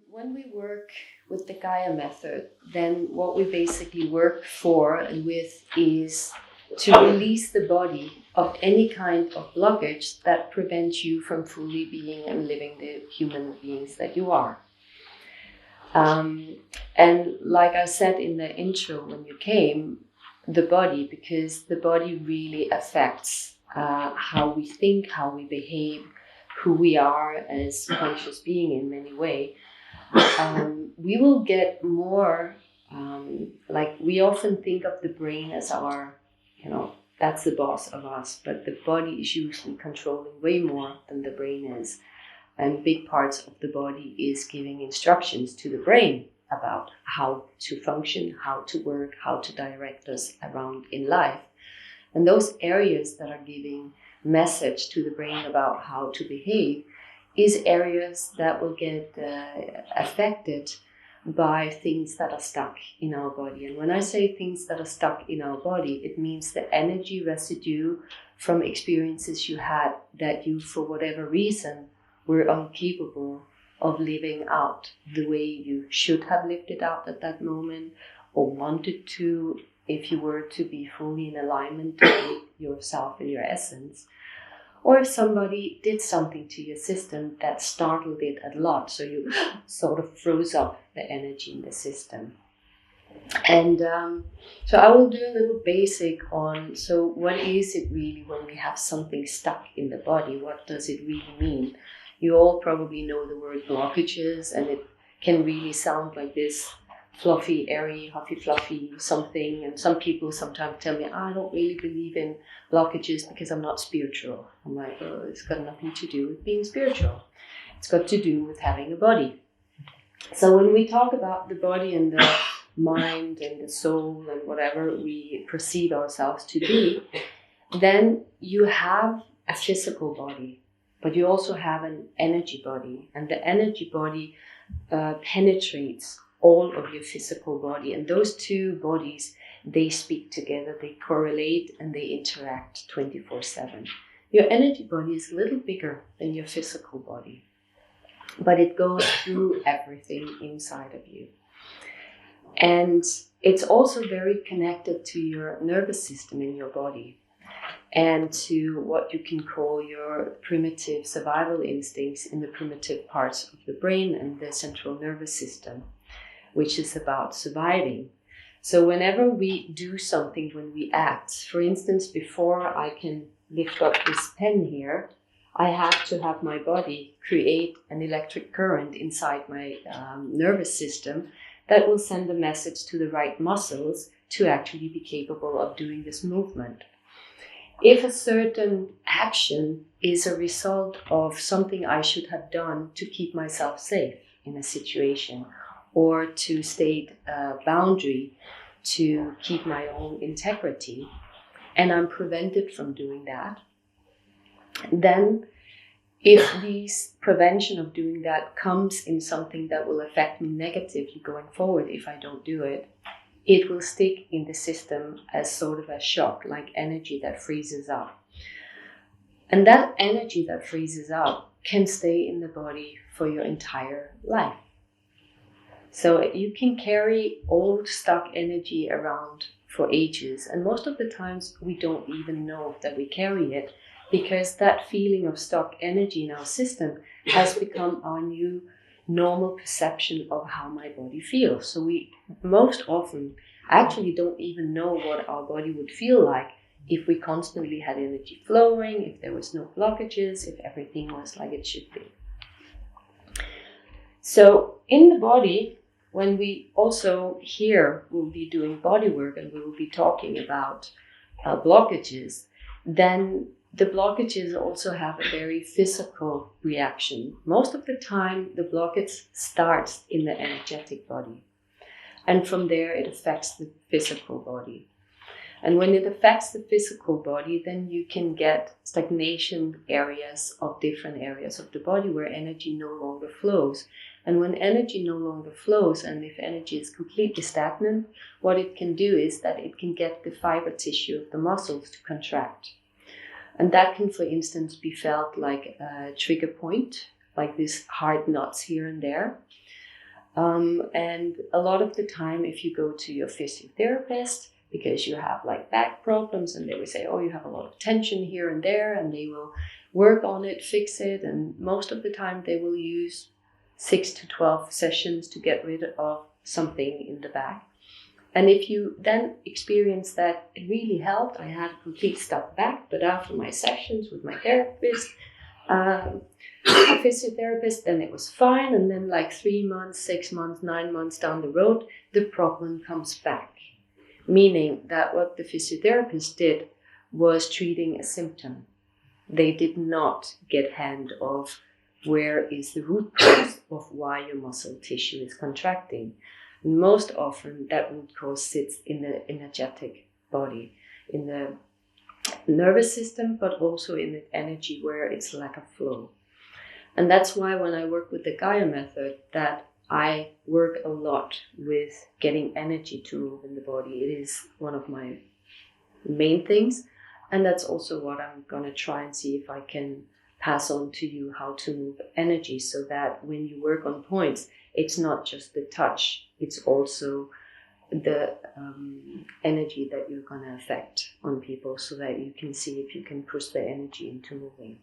when we work with the Gaia method, then what we basically work for and with is to release the body of any kind of blockage that prevents you from fully being and living the human beings that you are. And like I said in the intro when you came, the body, because the body really affects how we think, how we behave, who we are as conscious being in many ways. We will get more, like we often think of the brain as our, that's the boss of us, but the body is usually controlling way more than the brain is. And big parts of the body is giving instructions to the brain about how to function, how to work, how to direct us around in life. And those areas that are giving message to the brain about how to behave is areas that will get affected by things that are stuck in our body. And when I say things that are stuck in our body, it means the energy residue from experiences you had that you, for whatever reason, were incapable of living out the way you should have lived it out at that moment, or wanted to, if you were to be fully in alignment with yourself and your essence. Or if somebody did something to your system that startled it a lot, so you sort of froze up the energy in the system. And so I will do a little basic on, so what is it really when we have something stuck in the body? What does it really mean? You all probably know the word blockages, and it can really sound like this fluffy, airy, huffy, fluffy something. And some people sometimes tell me, I don't really believe in blockages because I'm not spiritual. I'm like, oh, it's got nothing to do with being spiritual. It's got to do with having a body. So when we talk about the body and the mind and the soul and whatever we perceive ourselves to be, then you have a physical body, but you also have an energy body. And the energy body penetrates all of your physical body. And those two bodies, they speak together, they correlate, and they interact 24/7. Your energy body is a little bigger than your physical body, but it goes through everything inside of you. And it's also very connected to your nervous system in your body, and to what you can call your primitive survival instincts in the primitive parts of the brain and the central nervous system, which is about surviving. So whenever we do something, when we act, for instance, before I can lift up this pen here, I have to have my body create an electric current inside my nervous system that will send a message to the right muscles to actually be capable of doing this movement. If a certain action is a result of something I should have done to keep myself safe in a situation, or to state a boundary to keep my own integrity, and I'm prevented from doing that, then if this prevention of doing that comes in something that will affect me negatively going forward, if I don't do it, it will stick in the system as sort of a shock, like energy that freezes up. And that energy that freezes up can stay in the body for your entire life. So you can carry old stuck energy around for ages. And most of the times we don't even know that we carry it, because that feeling of stuck energy in our system has become our new normal perception of how my body feels. So we most often actually don't even know what our body would feel like if we constantly had energy flowing, if there was no blockages, if everything was like it should be. So in the body, when we also here will be doing body work and we will be talking about blockages, then the blockages also have a very physical reaction. Most of the time, the blockage starts in the energetic body. And from there, it affects the physical body. And when it affects the physical body, then you can get stagnation areas of different areas of the body where energy no longer flows. And when energy no longer flows, and if energy is completely stagnant, what it can do is that it can get the fiber tissue of the muscles to contract. And that can, for instance, be felt like a trigger point, like these hard knots here and there. And a lot of the time, if you go to your physiotherapist because you have like back problems, and they will say, oh, you have a lot of tension here and there, and they will work on it, fix it, and most of the time they will use 6 to 12 sessions to get rid of something in the back. And if you then experience that it really helped, I had a complete stuck back, but after my sessions with my therapist, a physiotherapist, then it was fine. And then like 3 months, 6 months, 9 months down the road, the problem comes back. Meaning that what the physiotherapist did was treating a symptom. They did not get hand of where is the root cause of why your muscle tissue is contracting. And most often that root cause sits in the energetic body, in the nervous system, but also in the energy where it's lack of flow. And that's why when I work with the Gaia method, that I work a lot with getting energy to move in the body. It is one of my main things. And that's also what I'm going to try and see if I can pass on to you, how to move energy, so that when you work on points, it's not just the touch, it's also the energy that you're going to affect on people, so that you can see if you can push the energy into moving.